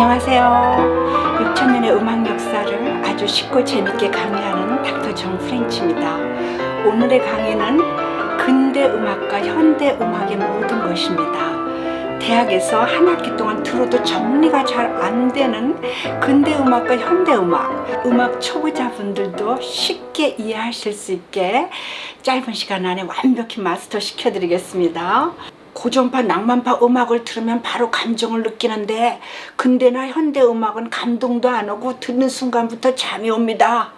안녕하세요. 6,000년의 음악 역사를 아주 쉽고 재밌게 강의하는 닥터 정 프렌치입니다. 오늘의 강의는 근대 음악과 현대 음악의 모든 것입니다. 대학에서 한 학기 동안 들어도 정리가 잘 안 되는 근대 음악과 현대 음악 초보자분들도 쉽게 이해하실 수 있게 짧은 시간 안에 완벽히 마스터 시켜드리겠습니다. 고전파, 낭만파 음악을 들으면 바로 감정을 느끼는데 근대나 현대 음악은 감동도 안 오고 듣는 순간부터 잠이 옵니다.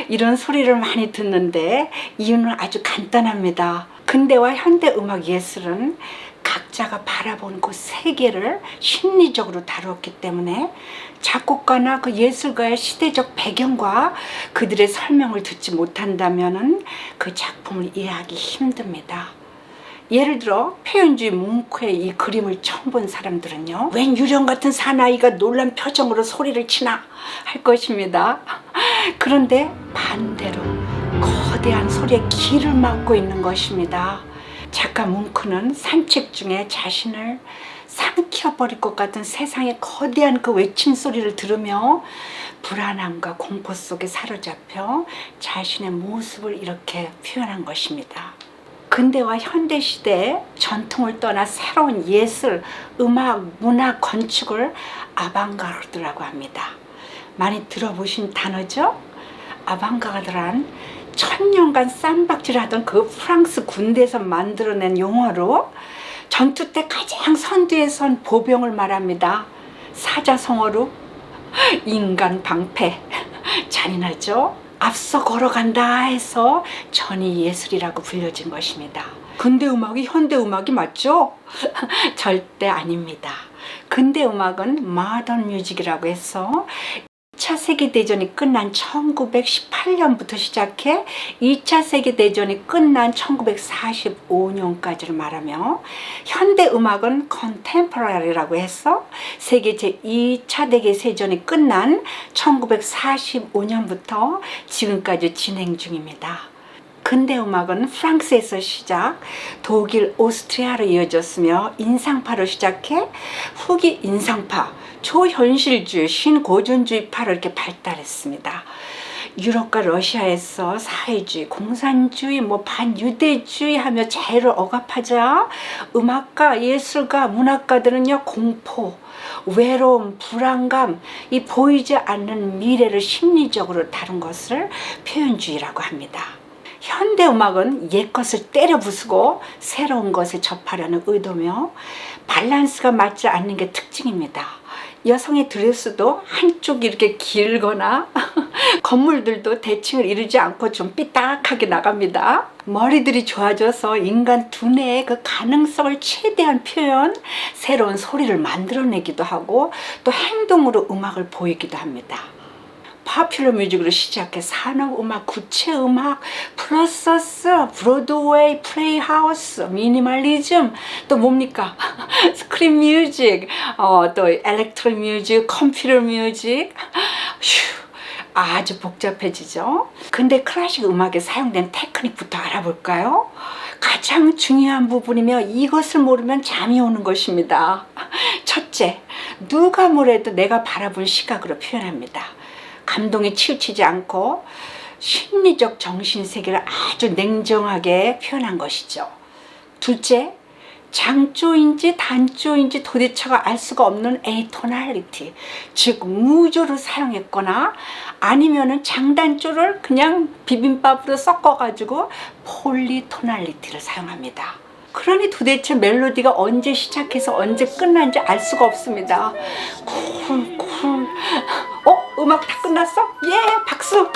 이런 소리를 많이 듣는데 이유는 아주 간단합니다. 근대와 현대 음악 예술은 각자가 바라본 그 세계를 심리적으로 다루었기 때문에 작곡가나 그 예술가의 시대적 배경과 그들의 설명을 듣지 못한다면 그 작품을 이해하기 힘듭니다. 예를 들어 표현주의 뭉크의 이 그림을 처음 본 사람들은요, 웬 유령 같은 사나이가 놀란 표정으로 소리를 치나 할 것입니다. 그런데 반대로 거대한 소리에 귀를 막고 있는 것입니다. 작가 뭉크는 산책 중에 자신을 삼켜버릴 것 같은 세상의 거대한 그 외침 소리를 들으며 불안함과 공포 속에 사로잡혀 자신의 모습을 이렇게 표현한 것입니다. 근대와 현대 시대의 전통을 떠나 새로운 예술, 음악, 문화, 건축을 아방가르드라고 합니다. 많이 들어보신 단어죠? 아방가르드란 1000년간 쌈박질하던 그 프랑스 군대에서 만들어낸 용어로 전투 때 가장 선두에 선 보병을 말합니다. 사자성어로 인간 방패. 잔인하죠? 앞서 걸어간다 해서 전위 예술이라고 불려진 것입니다. 근대 음악이 현대 음악이 맞죠? 절대 아닙니다. 근대 음악은 모던 뮤직이라고 해서 2차 세계대전이 끝난 1918년부터 시작해 2차 세계대전이 끝난 1945년까지를 말하며, 현대 음악은 컨템포러리라고 해서 세계 제2차 대제세전이 끝난 1945년부터 지금까지 진행 중입니다. 근대 음악은 프랑스에서 시작, 독일, 오스트리아로 이어졌으며 인상파로 시작해 후기 인상파, 초현실주의, 신고전주의파로 이렇게 발달했습니다. 유럽과 러시아에서 사회주의, 공산주의, 반유대주의 하며 자유를 억압하자 음악가, 예술가, 문학가들은요, 공포, 외로움, 불안감, 이 보이지 않는 미래를 심리적으로 다룬 것을 표현주의라고 합니다. 현대 음악은 옛 것을 때려 부수고 새로운 것에 접하려는 의도며 밸런스가 맞지 않는 게 특징입니다. 여성의 드레스도 한쪽이 이렇게 길거나 건물들도 대칭을 이루지 않고 좀 삐딱하게 나갑니다. 머리들이 좋아져서 인간 두뇌의 그 가능성을 최대한 표현, 새로운 소리를 만들어내기도 하고 또 행동으로 음악을 보이기도 합니다. 파퓰러 뮤직으로 시작해 산업음악, 구체음악, 플러서스, 브로드웨이, 플레이하우스, 미니멀리즘, 또 뭡니까? 스크린 뮤직, 또 엘렉트로 뮤직, 컴퓨터 뮤직. 아주 복잡해지죠. 근데 클래식 음악에 사용된 테크닉부터 알아볼까요? 가장 중요한 부분이며 이것을 모르면 잠이 오는 것입니다. 첫째, 누가 뭐래도 내가 바라본 시각으로 표현합니다. 감동에 치우치지 않고 심리적 정신세계를 아주 냉정하게 표현한 것이죠. 둘째, 장조인지 단조인지 도대체가 알 수가 없는 에이토널리티, 즉 무조를 사용했거나 아니면은 장단조를 그냥 비빔밥으로 섞어가지고 폴리토널리티를 사용합니다. 그러니 도대체 멜로디가 언제 시작해서 언제 끝난지 알 수가 없습니다. 쿨쿨. 음악 다 끝났어? 예, 박수.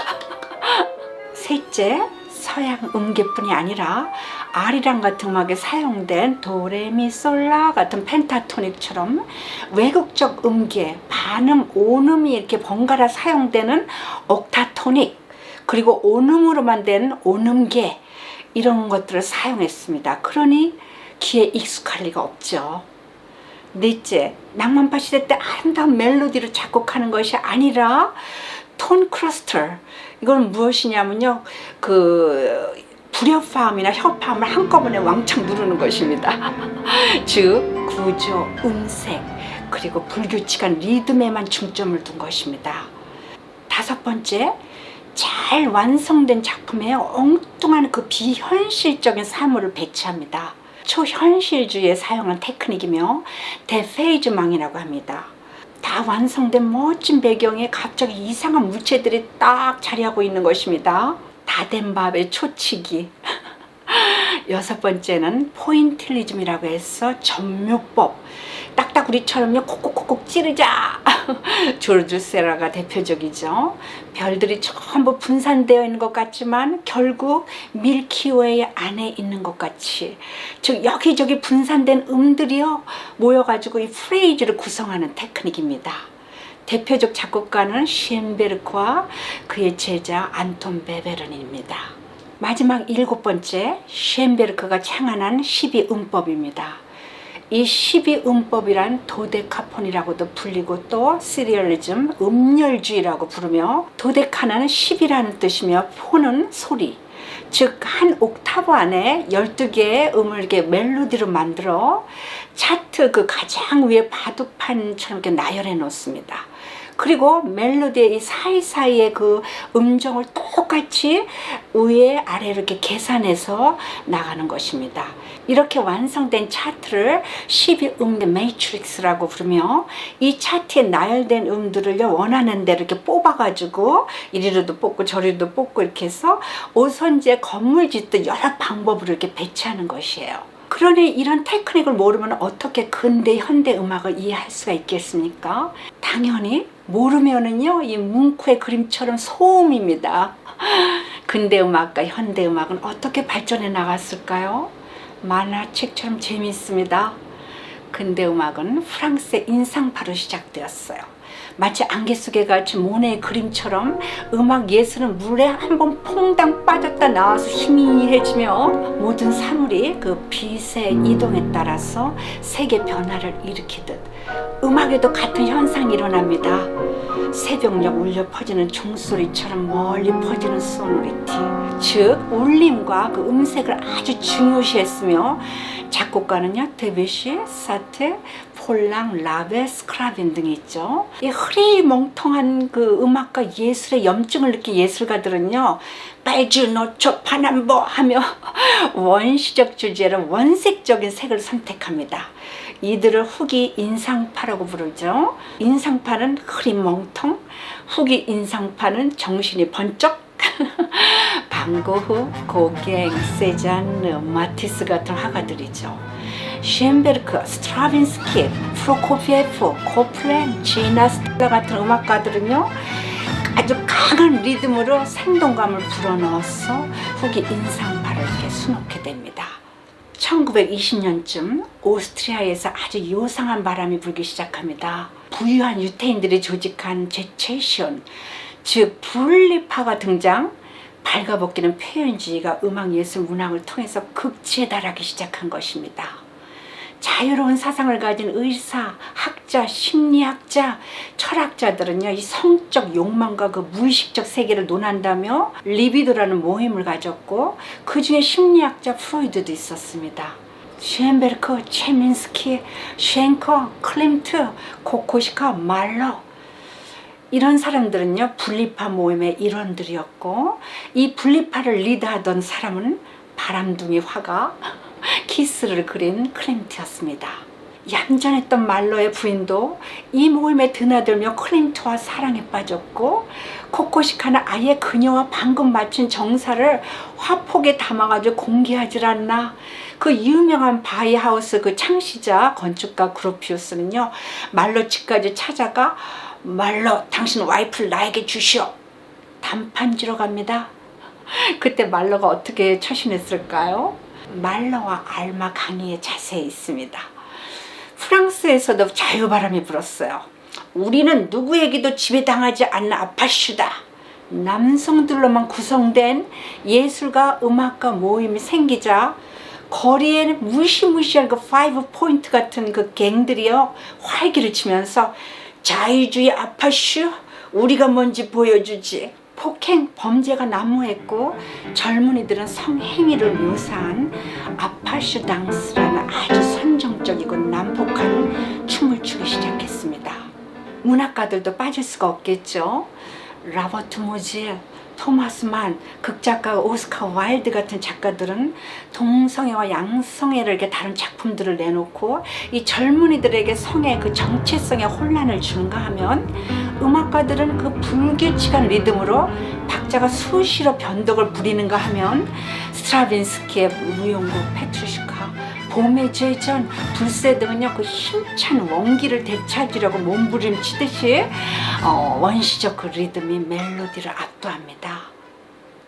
셋째, 서양 음계뿐이 아니라 아리랑 같은 음악에 사용된 도레미솔라 같은 펜타토닉처럼 외국적 음계, 반음, 온음이 이렇게 번갈아 사용되는 옥타토닉, 그리고 온음으로만 된 온음계, 이런 것들을 사용했습니다. 그러니 귀에 익숙할 리가 없죠. 넷째, 낭만파 시대 때 아름다운 멜로디를 작곡하는 것이 아니라 톤 크러스터, 이건 무엇이냐면요, 불협화음이나 협화음을 한꺼번에 왕창 누르는 것입니다. 즉 구조, 음색, 그리고 불규칙한 리듬에만 중점을 둔 것입니다. 5번째, 잘 완성된 작품에 엉뚱한 그 비현실적인 사물을 배치합니다. 초현실주의에 사용한 테크닉이며 데페이즈망이라고 합니다. 다 완성된 멋진 배경에 갑자기 이상한 물체들이 딱 자리하고 있는 것입니다. 다 된 밥에 초치기. 6번째는 포인틸리즘이라고 해서 전묘법. 딱딱우리처럼요 콕콕콕콕 찌르자. 조르주 세라가 대표적이죠. 별들이 전부 분산되어 있는 것 같지만 결국 밀키웨이 안에 있는 것 같이, 즉 여기저기 분산된 음들이요 모여가지고 이 프레이즈를 구성하는 테크닉입니다. 대표적 작곡가는 셴베르크와 그의 제자 안톤 베베른입니다. 마지막 7번째, 셴베르크가 창안한 12음법입니다. 이 12음법이란 도데카폰이라고도 불리고 또 시리얼리즘, 음열주의라고 부르며, 도데카는 10이라는 뜻이며 폰은 소리, 즉 한 옥타브 안에 12개의 음을 이렇게 멜로디로 만들어 차트 그 가장 위에 바둑판처럼 이렇게 나열해 놓습니다. 그리고 멜로디의 이 사이사이의 그 음정을 똑같이 위에 아래로 이렇게 계산해서 나가는 것입니다. 이렇게 완성된 차트를 12음대 매트릭스라고 부르며, 이 차트에 나열된 음들을 원하는 대로 이렇게 뽑아가지고 이리로도 뽑고 저리로도 뽑고 이렇게 해서 오선지에 건물 짓듯 여러 방법으로 이렇게 배치하는 것이에요. 그러니 이런 테크닉을 모르면 어떻게 근대 현대 음악을 이해할 수가 있겠습니까? 당연히 모르면은요 이 뭉크의 그림처럼 소음입니다. 근대 음악과 현대 음악은 어떻게 발전해 나갔을까요? 만화책처럼 재미있습니다. 근대 음악은 프랑스의 인상파로 시작되었어요. 마치 안개 속에 갇힌 모네의 그림처럼 음악 예술은 물에 한번 퐁당 빠졌다 나와서 희미해지며 모든 사물이 그 빛의 이동에 따라서 세계 변화를 일으키듯 음악에도 같은 현상이 일어납니다. 새벽녘 울려 퍼지는 종소리처럼 멀리 퍼지는 소노리티, 즉 울림과 그 음색을 아주 중요시했으며, 작곡가는요 데뷔시, 사테, 폴랑, 라벨, 스크라빈 등이 있죠. 이 흐리멍텅한 그 음악과 예술의 염증을 느낀 예술가들은요 빨주노초 파남보 하며 원시적 주제로 원색적인 색을 선택합니다. 이들을 후기 인상파라고 부르죠. 인상파는 흐리멍텅, 후기 인상파는 정신이 번쩍. 방고흐, 고갱, 세잔느, 마티스 같은 화가들이죠. 셴베르크, 스트라빈스키, 프로코피에프, 코플랜, 지나스타 같은 음악가들은요 아주 강한 리듬으로 생동감을 불어넣어서 후기 인상파를 이렇게 수놓게 됩니다. 1920년쯤 오스트리아에서 아주 요상한 바람이 불기 시작합니다. 부유한 유태인들이 조직한 제체시온, 즉 분리파가 등장. 발가벗기는 표현주의가 음악예술 문학을 통해서 극치에 달하기 시작한 것입니다. 자유로운 사상을 가진 의사, 학자, 심리학자, 철학자들은요 이 성적 욕망과 그 무의식적 세계를 논한다며 리비도라는 모임을 가졌고, 그 중에 심리학자 프로이드도 있었습니다. 셴베르크, 체민스키, 쉔커, 클림트, 코코시카, 말러, 이런 사람들은요 분리파 모임의 일원들이었고, 이 분리파를 리드하던 사람은 바람둥이 화가 키스를 그린 클림트였습니다. 얌전했던 말러의 부인도 이 모임에 드나들며 클림트와 사랑에 빠졌고, 코코시카는 아예 그녀와 방금 마친 정사를 화폭에 담아가지고 공개하질 않나. 그 유명한 바이하우스 그 창시자 건축가 그로피우스는요 말러 집까지 찾아가 말러, 당신 와이프를 나에게 주시오. 단판지로 갑니다. 그때 말러가 어떻게 처신했을까요? 말러와 알마 강의에 자세히 있습니다. 프랑스에서도 자유바람이 불었어요. 우리는 누구에게도 지배당하지 않는 아파슈다. 남성들로만 구성된 예술가, 음악가 모임이 생기자 거리에는 무시무시한 그 5포인트 같은 그 갱들이요 활기를 치면서 자유주의 아파슈, 우리가 뭔지 보여주지. 폭행, 범죄가 난무했고 젊은이들은 성행위를 묘사한 아파슈 당스라는 아주 선정적이고 난폭한 춤 춤을 추기 시작했습니다. 문학가들도 빠질 수가 없겠죠. 라버트 모질, 토마스 만, 극작가 오스카 와일드 같은 작가들은 동성애와 양성애를 이렇게 다룬 작품들을 내놓고 이 젊은이들에게 성의 그 정체성에 혼란을 주는가 하면, 음악가들은 그 불규칙한 리듬으로 박자가 수시로 변덕을 부리는가 하면, 스트라빈스키의 무용곡 페트루시카, 봄의 제전, 불새 등은요 그 힘찬 원기를 되찾으려고 몸부림치듯이 원시적 그 리듬이 멜로디를 압도합니다.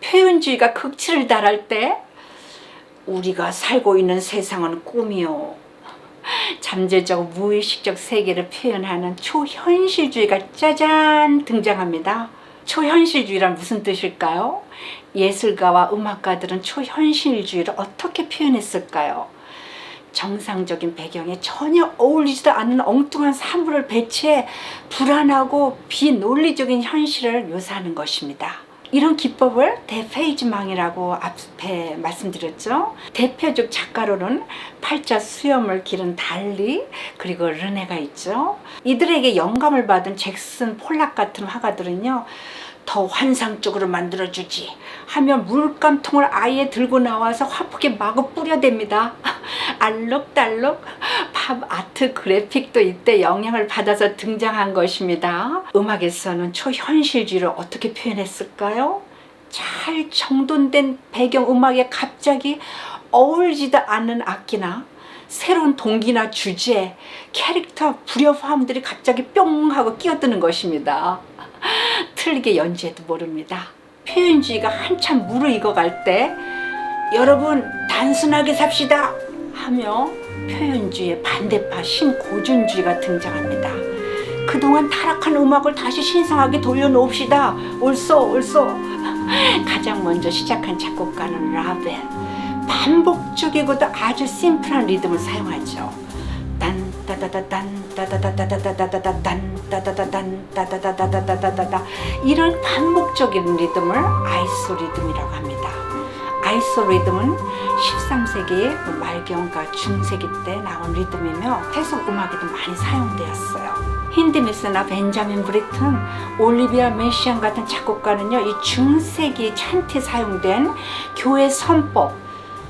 표현주의가 극치를 달할 때 우리가 살고 있는 세상은 꿈이요, 잠재적 무의식적 세계를 표현하는 초현실주의가 짜잔 등장합니다. 초현실주의란 무슨 뜻일까요? 예술가와 음악가들은 초현실주의를 어떻게 표현했을까요? 정상적인 배경에 전혀 어울리지도 않는 엉뚱한 사물을 배치해 불안하고 비논리적인 현실을 묘사하는 것입니다. 이런 기법을 대페이즈망이라고 앞에 말씀드렸죠. 대표적 작가로는 팔자 수염을 기른 달리, 그리고 르네가 있죠. 이들에게 영감을 받은 잭슨 폴락 같은 화가들은요, 더 환상적으로 만들어주지 하며 물감통을 아예 들고 나와서 화폭에 마구 뿌려댑니다. 알록달록 팝 아트 그래픽도 이때 영향을 받아서 등장한 것입니다. 음악에서는 초현실주의를 어떻게 표현했을까요? 잘 정돈된 배경음악에 갑자기 어울리지도 않는 악기나 새로운 동기나 주제, 캐릭터, 불협화음들이 갑자기 뿅 하고 끼어드는 것입니다. 틀리게 연주해도 모릅니다. 표현주의가 한참 무르익어갈 때 여러분 단순하게 삽시다 하며 표현주의의 반대파 신고전주의가 등장합니다. 그동안 타락한 음악을 다시 신성하게 돌려놓읍시다. 옳소. 가장 먼저 시작한 작곡가는 라벨. 반복적이고도 아주 심플한 리듬을 사용하죠. 이런 반복적인 리듬을 아이소 리듬이라고 합니다. 아이소 리듬은 13세기 말경과 중세기 때 나온 리듬이며 해석 음악에도 많이 사용되었어요. 힌드미스나 벤자민 브리튼, 올리비아 메시안 같은 작곡가는요, 이 중세기 찬트에 사용된 교회 선법,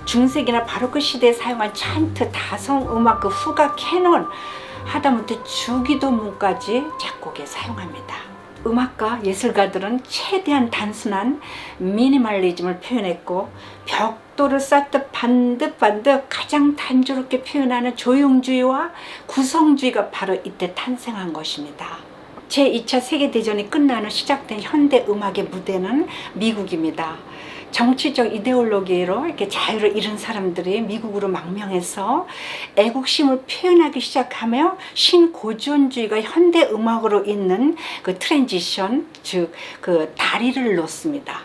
중세기나 바로크 시대에 사용한 찬트, 다성음악 그 후가 캐논, 하다못해 주기도문까지 작곡에 사용합니다. 음악가, 예술가들은 최대한 단순한 미니멀리즘을 표현했고, 벽돌을 쌓듯 반듯 가장 단조롭게 표현하는 조용주의와 구성주의가 바로 이때 탄생한 것입니다. 제2차 세계대전이 끝난 후 시작된 현대 음악의 무대는 미국입니다. 정치적 이데올로기로 이렇게 자유를 잃은 사람들이 미국으로 망명해서 애국심을 표현하기 시작하며 신고전주의가 현대 음악으로 있는 그 트랜지션, 즉 그 다리를 놓습니다.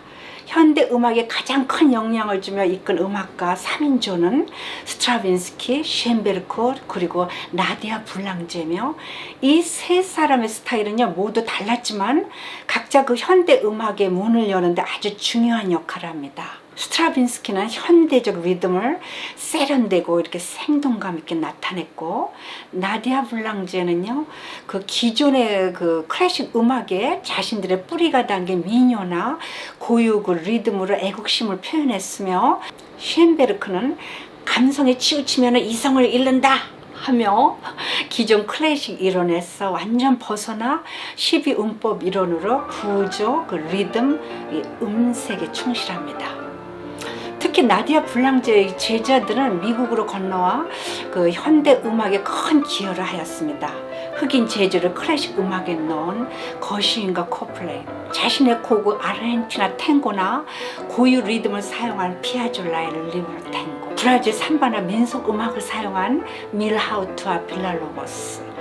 현대 음악에 가장 큰 영향을 주며 이끈 음악가 3인조는 스트라빈스키, 쉔베르크, 그리고 나디아 불랑제며, 이 세 사람의 스타일은요 모두 달랐지만 각자 그 현대 음악의 문을 여는데 아주 중요한 역할을 합니다. 스트라빈스키는 현대적 리듬을 세련되고 이렇게 생동감 있게 나타냈고, 나디아 불랑제는요 그 기존의 그 클래식 음악에 자신들의 뿌리가 담긴 민요나 고유 그 리듬으로 애국심을 표현했으며, 쉔베르크는 감성에 치우치면 이성을 잃는다 하며 기존 클래식 이론에서 완전 벗어나 12음법 이론으로 구조, 그 리듬, 이 음색에 충실합니다. 특히 나디아 불랑제의 제자들은 미국으로 건너와 그 현대 음악에 큰 기여를 하였습니다. 흑인 재즈를 클래식 음악에 넣은 거시인과 코플레이, 자신의 곡의 아르헨티나 탱고나 고유 리듬을 사용한 피아졸라의 리브로 탱고, 브라질 삼바나 민속 음악을 사용한 밀하우트와 빌랄로보스,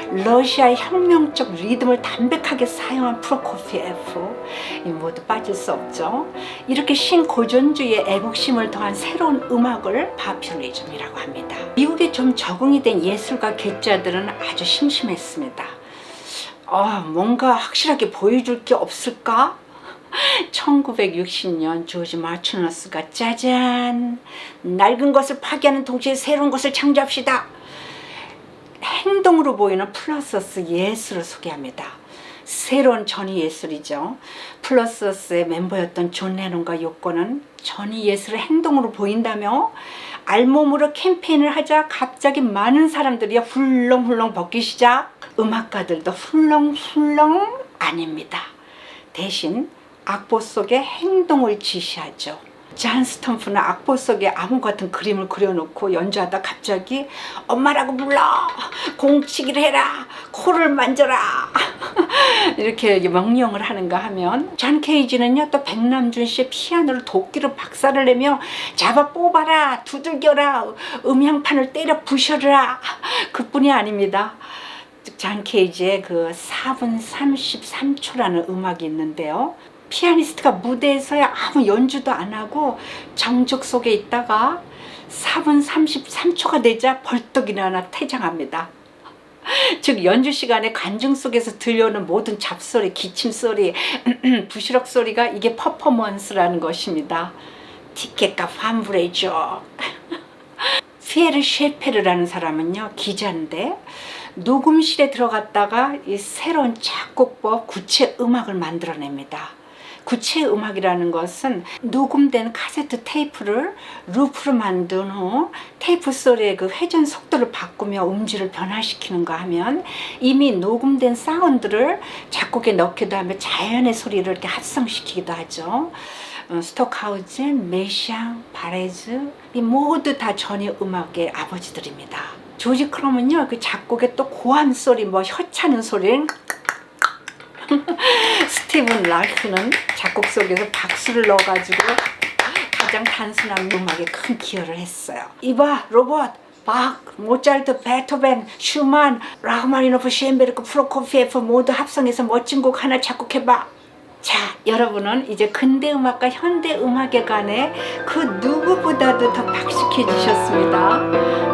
러시아의 혁명적 리듬을 담백하게 사용한 프로코피에프, 모두 빠질 수 없죠. 이렇게 신고전주의의 애국심을 더한 새로운 음악을 파퓰리즘이라고 합니다. 미국에 좀 적응이 된 예술가 괴짜들은 아주 심심했습니다. 뭔가 확실하게 보여줄 게 없을까? 1960년 조지 마츠너스가 짜잔, 낡은 것을 파괴하는 동시에 새로운 것을 창조합시다, 행동으로 보이는 플러서스 예술을 소개합니다. 새로운 전위 예술이죠. 플러서스의 멤버였던 존 레논과 요코는 전위 예술을 행동으로 보인다며 알몸으로 캠페인을 하자 갑자기 많은 사람들이 훌렁훌렁 벗기 시작. 음악가들도 훌렁훌렁 아닙니다. 대신 악보 속에 행동을 지시하죠. 잔 스톰프는 악보 속에 암호 같은 그림을 그려놓고 연주하다 갑자기 엄마라고 불러, 공치기를 해라, 코를 만져라 이렇게 명령을 하는가 하면, 존 케이지는요 또 백남준 씨의 피아노를 도끼로 박살을 내며 잡아 뽑아라, 두들겨라, 음향판을 때려 부셔라 그뿐이 아닙니다. 존 케이지의 그 4분 33초라는 음악이 있는데요, 피아니스트가 무대에서야 아무 연주도 안 하고 정적 속에 있다가 4분 33초가 되자 벌떡 일어나 퇴장합니다. 즉 연주 시간에 관중 속에서 들려오는 모든 잡소리, 기침소리, 부시럭 소리가 이게 퍼포먼스라는 것입니다. 티켓값 환불해줘. 피에르 셰페르라는 사람은요 기자인데, 녹음실에 들어갔다가 이 새로운 작곡법 구체 음악을 만들어냅니다. 구체 음악이라는 것은 녹음된 카세트 테이프를 루프로 만든 후 테이프 소리의 그 회전 속도를 바꾸며 음질을 변화시키는가 하면, 이미 녹음된 사운드를 작곡에 넣기도 하며 자연의 소리를 이렇게 합성시키기도 하죠. 스톡하우즈, 메샹, 바레즈 이 모두 다 전위 음악의 아버지들입니다. 조지 크롬은요 그 작곡에 또 고함 소리, 뭐 혀차는 소리, 스티븐 라이프는 작곡 속에서 박수를 넣어가지고 가장 단순한 음악에 큰 기여를 했어요. 이봐 로봇, 박, 모차르트, 베토벤, 슈만, 라흐마니노프, 셴베르크, 프로코피에프 모두 합성해서 멋진 곡 하나 작곡해봐. 자, 여러분은 이제 근대음악과 현대음악에 관해 그 누구보다도 더 박식해지셨습니다.